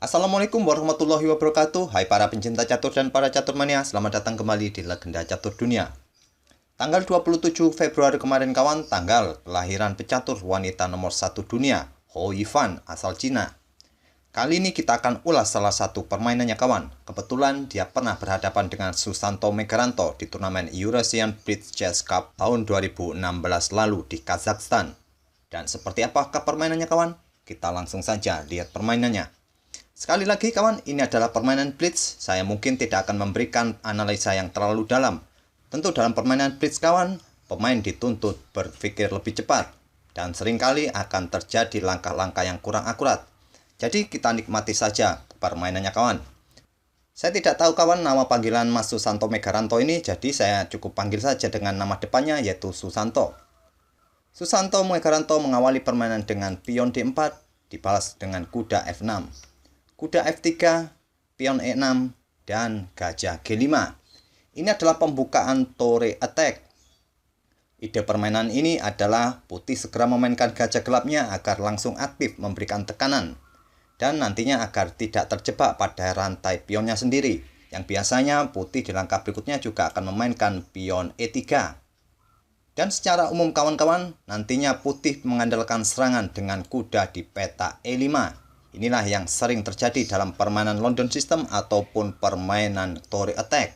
Assalamualaikum warahmatullahi wabarakatuh. Hai para pencinta catur dan para caturmania, selamat datang kembali di Legenda Catur Dunia. Tanggal 27 Februari kemarin kawan, tanggal kelahiran pecatur wanita nomor 1 dunia, Hou Yifan asal Cina. Kali ini kita akan ulas salah satu permainannya kawan. Kebetulan dia pernah berhadapan dengan Susanto Megaranto di turnamen Eurasian Bridge Chess Cup tahun 2016 lalu di Kazakhstan. Dan seperti apakah permainannya kawan? Kita langsung saja lihat permainannya. Sekali lagi kawan, ini adalah permainan blitz. Saya mungkin tidak akan memberikan analisa yang terlalu dalam. Tentu dalam permainan blitz kawan, pemain dituntut berpikir lebih cepat. Dan seringkali akan terjadi langkah-langkah yang kurang akurat. Jadi kita nikmati saja permainannya kawan. Saya tidak tahu kawan nama panggilan Mas Susanto Megaranto ini, jadi saya cukup panggil saja dengan nama depannya yaitu Susanto. Susanto Megaranto mengawali permainan dengan pion D4, dibalas dengan kuda F6. Kuda F3, pion E6, dan gajah G5. Ini adalah pembukaan Toure attack. Ide permainan ini adalah putih segera memainkan gajah gelapnya agar langsung aktif memberikan tekanan. Dan nantinya agar tidak terjebak pada rantai pionnya sendiri. Yang biasanya putih di langkah berikutnya juga akan memainkan pion E3. Dan secara umum kawan-kawan, nantinya putih mengandalkan serangan dengan kuda di peta E5. Inilah yang sering terjadi dalam permainan London System ataupun permainan Toure attack.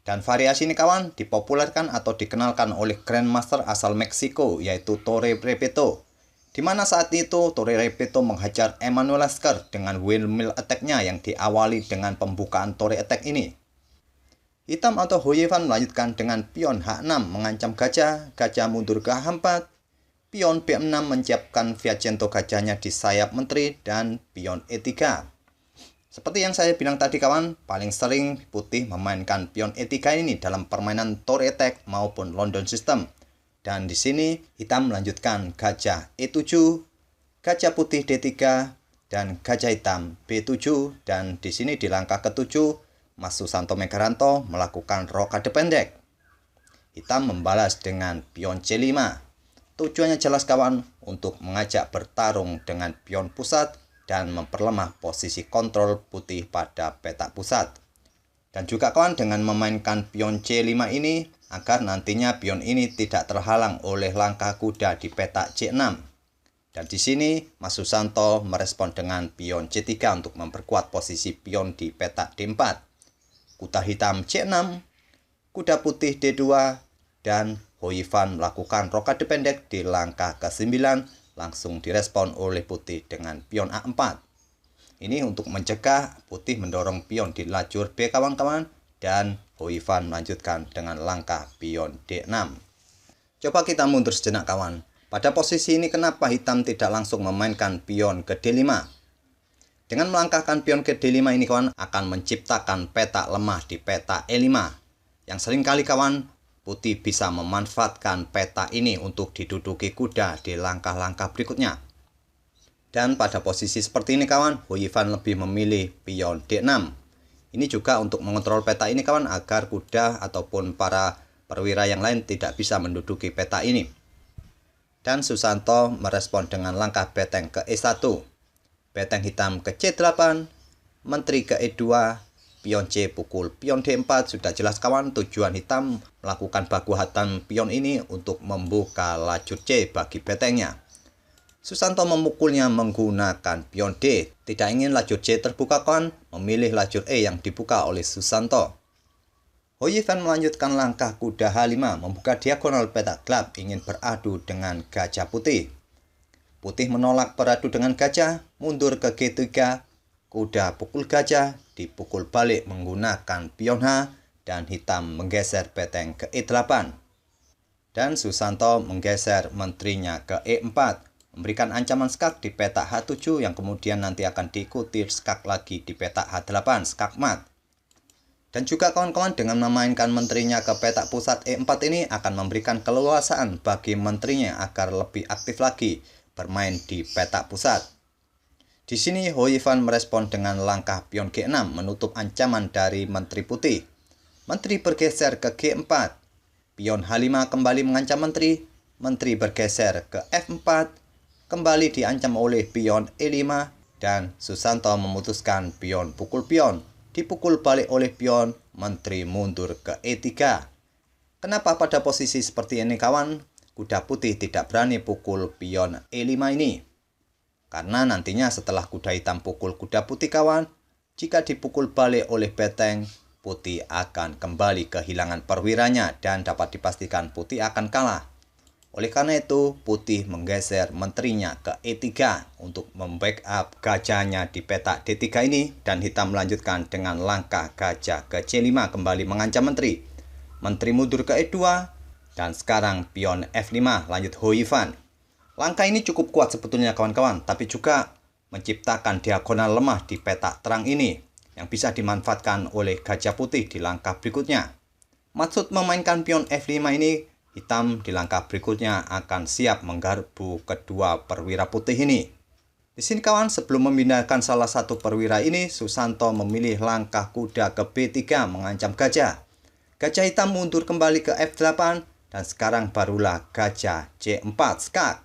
Dan variasi ini kawan dipopulerkan atau dikenalkan oleh Grandmaster asal Meksiko yaitu Torre Repetto. Di mana saat itu Torre Repetto menghajar Emanuel Lasker dengan windmill attack-nya yang diawali dengan pembukaan Toure attack ini. Hitam atau Hou Yifan melanjutkan dengan pion H6 mengancam gajah, gajah mundur ke H4. Pion B6 menyiapkan Fianchetto gajahnya di sayap menteri dan pion E3. Seperti yang saya bilang tadi kawan, paling sering putih memainkan pion E3 ini dalam permainan Toure attack maupun London System. Dan di sini hitam melanjutkan gajah E7, gajah putih D3 dan gajah hitam B7 dan di sini di langkah ke-7 Mas Susanto Megaranto melakukan rokade pendek. Hitam membalas dengan pion C5. Tujuannya jelas kawan, untuk mengajak bertarung dengan pion pusat dan memperlemah posisi kontrol putih pada peta pusat. Dan juga kawan dengan memainkan pion C5 ini, agar nantinya pion ini tidak terhalang oleh langkah kuda di peta C6. Dan di sini Mas Susanto merespon dengan pion C3 untuk memperkuat posisi pion di peta D4. Kuda hitam C6, kuda putih D2, dan Hou Yifan melakukan rokade pendek di langkah ke-9 langsung direspon oleh putih dengan pion A4. Ini untuk mencegah putih mendorong pion di lajur B kawan-kawan dan Hou Yifan melanjutkan dengan langkah pion D6. Coba kita mundur sejenak kawan. Pada posisi ini kenapa hitam tidak langsung memainkan pion ke D5? Dengan melangkahkan pion ke D5 ini kawan akan menciptakan peta lemah di peta E5. Yang seringkali kawan putih bisa memanfaatkan peta ini untuk diduduki kuda di langkah-langkah berikutnya. Dan pada posisi seperti ini kawan, Hou Yifan lebih memilih pion D6. Ini juga untuk mengontrol peta ini kawan agar kuda ataupun para perwira yang lain tidak bisa menduduki peta ini. Dan Susanto merespon dengan langkah beteng ke E1. Beteng hitam ke C8, menteri ke E2, pion C pukul pion D4. Sudah jelas kawan, tujuan hitam melakukan baku hantam pion ini untuk membuka lajur C bagi betengnya. Susanto memukulnya menggunakan pion D. Tidak ingin lajur C terbuka kawan, memilih lajur E yang dibuka oleh Susanto. Hou Yifan melanjutkan langkah kuda H5 membuka diagonal peta gelap ingin beradu dengan gajah putih. Putih menolak beradu dengan gajah, mundur ke G3, kuda pukul gajah, dipukul balik menggunakan pion H, dan hitam menggeser beteng ke E8. Dan Susanto menggeser menterinya ke E4, memberikan ancaman skak di peta H7 yang kemudian nanti akan diikuti skak lagi di peta H8, skak mat. Dan juga kawan-kawan dengan memainkan menterinya ke peta pusat E4 ini akan memberikan keleluasaan bagi menterinya agar lebih aktif lagi bermain di peta pusat. Di sini Hou Yifan merespon dengan langkah pion G6 menutup ancaman dari menteri putih. Menteri bergeser ke G4. Pion H5 kembali mengancam menteri. Menteri bergeser ke F4. Kembali diancam oleh pion E5 dan Susanto memutuskan pion pukul pion. Dipukul balik oleh pion, menteri mundur ke E3. Kenapa pada posisi seperti ini kawan, kuda putih tidak berani pukul pion E5 ini? Karena nantinya setelah kuda hitam pukul kuda putih kawan, jika dipukul balik oleh beteng, putih akan kembali kehilangan perwiranya dan dapat dipastikan putih akan kalah. Oleh karena itu, putih menggeser menterinya ke E3 untuk membackup gajahnya di petak D3 ini, dan hitam melanjutkan dengan langkah gajah ke C5 kembali mengancam menteri. Menteri mundur ke E2, dan sekarang pion F5 lanjut Huifan. Langkah ini cukup kuat sebetulnya kawan-kawan, tapi juga menciptakan diagonal lemah di petak terang ini yang bisa dimanfaatkan oleh gajah putih di langkah berikutnya. Maksud memainkan pion F5 ini, hitam di langkah berikutnya akan siap menggarpu kedua perwira putih ini. Di sini kawan, sebelum memindahkan salah satu perwira ini, Susanto memilih langkah kuda ke B3 mengancam gajah. Gajah hitam mundur kembali ke F8 dan sekarang barulah gajah C4 skak.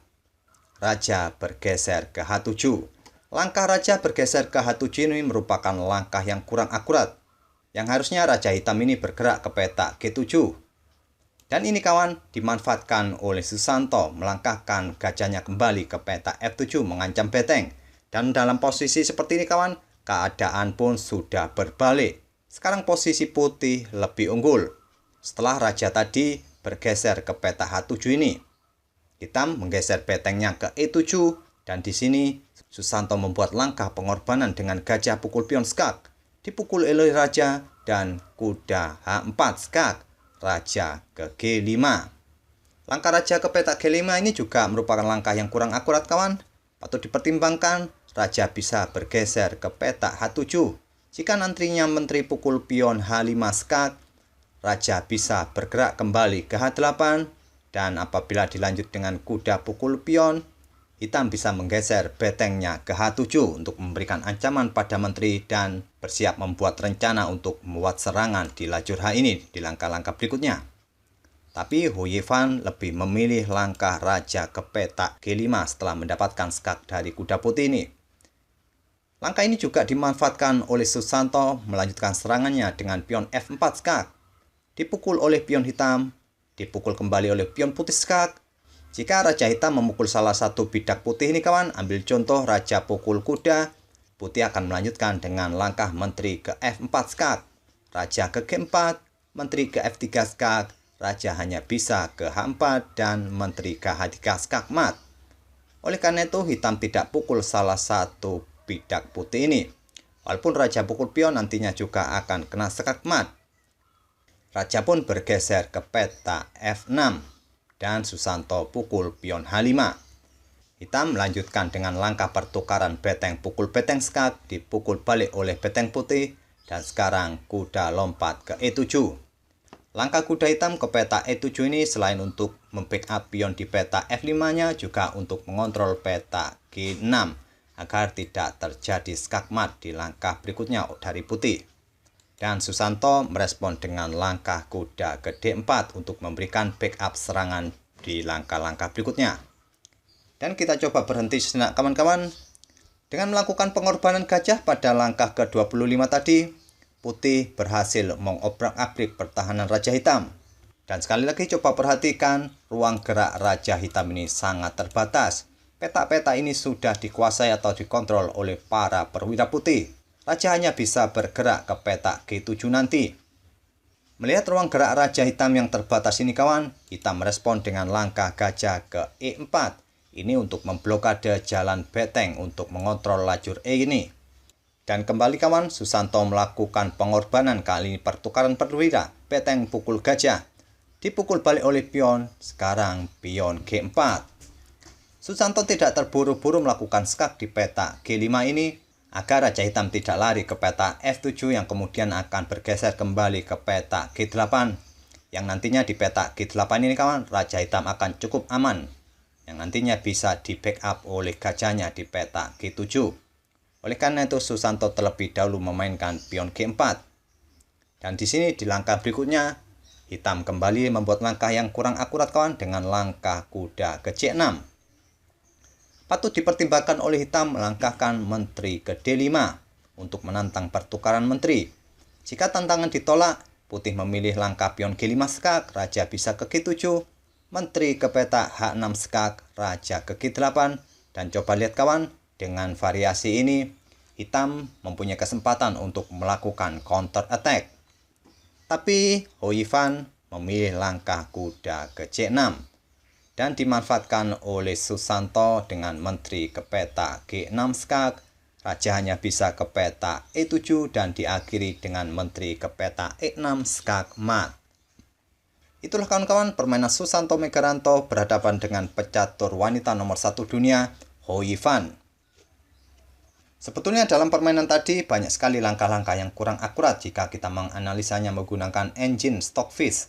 Raja bergeser ke H7. Langkah raja bergeser ke H7 ini merupakan langkah yang kurang akurat. Yang harusnya raja hitam ini bergerak ke petak G7. Dan ini kawan dimanfaatkan oleh Susanto melangkahkan gajahnya kembali ke petak F7 mengancam beteng. Dan dalam posisi seperti ini kawan, keadaan pun sudah berbalik. Sekarang posisi putih lebih unggul. Setelah raja tadi bergeser ke petak H7 ini, hitam menggeser betengnya ke E7 dan di sini Susanto membuat langkah pengorbanan dengan gajah pukul pion skak. Dipukul oleh raja dan kuda H4 skak. Raja ke G5. Langkah raja ke petak G5 ini juga merupakan langkah yang kurang akurat kawan. Patut dipertimbangkan, raja bisa bergeser ke petak H7. Jika nantinya menteri pukul pion H5 skak, raja bisa bergerak kembali ke H8. Dan apabila dilanjut dengan kuda pukul pion, hitam bisa menggeser betengnya ke H7 untuk memberikan ancaman pada menteri dan bersiap membuat rencana untuk membuat serangan di lajur H ini di langkah-langkah berikutnya. Tapi Huifan lebih memilih langkah raja ke petak G5 setelah mendapatkan skak dari kuda putih ini. Langkah ini juga dimanfaatkan oleh Susanto melanjutkan serangannya dengan pion F4 skak. Dipukul oleh pion hitam, dipukul kembali oleh pion putih skak. Jika raja hitam memukul salah satu bidak putih ini kawan, ambil contoh raja pukul kuda, putih akan melanjutkan dengan langkah menteri ke F4 skak, raja ke G4, menteri ke F3 skak, raja hanya bisa ke H4 dan menteri ke H3 skak mat. Oleh karena itu hitam tidak pukul salah satu bidak putih ini. Walaupun raja pukul pion nantinya juga akan kena skak mat. Raja pun bergeser ke petak F6. Dan Susanto pukul pion H5. Hitam melanjutkan dengan langkah pertukaran beteng pukul beteng skak dipukul balik oleh beteng putih dan sekarang kuda lompat ke E7. Langkah kuda hitam ke petak E7 ini selain untuk membackup pion di petak F5-nya juga untuk mengontrol petak G6 agar tidak terjadi skak mat di langkah berikutnya dari putih. Dan Susanto merespon dengan langkah kuda ke D4 untuk memberikan backup serangan di langkah-langkah berikutnya. Dan kita coba berhenti sejenak kawan-kawan. Dengan melakukan pengorbanan gajah pada langkah ke-25 tadi, putih berhasil mengobrak-abrik pertahanan raja hitam. Dan sekali lagi coba perhatikan, ruang gerak raja hitam ini sangat terbatas. Petak-petak ini sudah dikuasai atau dikontrol oleh para perwira putih. Raja hanya bisa bergerak ke petak G7 nanti. Melihat ruang gerak raja hitam yang terbatas ini kawan, hitam merespon dengan langkah gajah ke E4. Ini untuk memblokade jalan beteng untuk mengontrol lajur E ini. Dan kembali kawan, Susanto melakukan pengorbanan kali ini pertukaran perwira. Beteng pukul gajah. Dipukul balik oleh pion, sekarang pion G4. Susanto tidak terburu-buru melakukan skak di petak G5 ini, agar raja hitam tidak lari ke petak F7 yang kemudian akan bergeser kembali ke petak G8. Yang nantinya di petak G8 ini kawan, raja hitam akan cukup aman. Yang nantinya bisa di backup oleh gajahnya di petak G7. Oleh karena itu Susanto terlebih dahulu memainkan pion G4. Dan di sini di langkah berikutnya, hitam kembali membuat langkah yang kurang akurat kawan dengan langkah kuda ke C6. Patut dipertimbangkan oleh hitam melangkahkan menteri ke D5 untuk menantang pertukaran menteri. Jika tantangan ditolak, putih memilih langkah pion G5 skak, raja bisa ke G7, menteri ke petak H6 skak, raja ke G8, dan coba lihat kawan, dengan variasi ini, hitam mempunyai kesempatan untuk melakukan counter attack. Tapi Hou Yifan memilih langkah kuda ke C6 dan dimanfaatkan oleh Susanto dengan menteri ke petak G6 skak, raja hanya bisa ke petak E7 dan diakhiri dengan menteri ke petak E6 skak mat. Itulah kawan-kawan permainan Susanto Megaranto berhadapan dengan pecatur wanita nomor 1 dunia, Hou Yifan. Sebetulnya dalam permainan tadi banyak sekali langkah-langkah yang kurang akurat jika kita menganalisanya menggunakan engine Stockfish.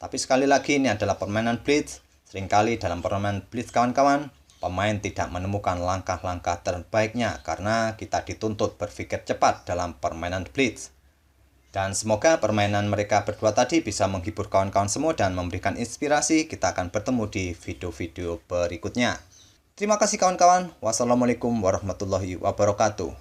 Tapi sekali lagi ini adalah permainan blitz. Seringkali dalam permainan blitz kawan-kawan, pemain tidak menemukan langkah-langkah terbaiknya karena kita dituntut berpikir cepat dalam permainan blitz. Dan semoga permainan mereka berdua tadi bisa menghibur kawan-kawan semua dan memberikan inspirasi. Kita akan bertemu di video-video berikutnya. Terima kasih kawan-kawan. Wassalamualaikum warahmatullahi wabarakatuh.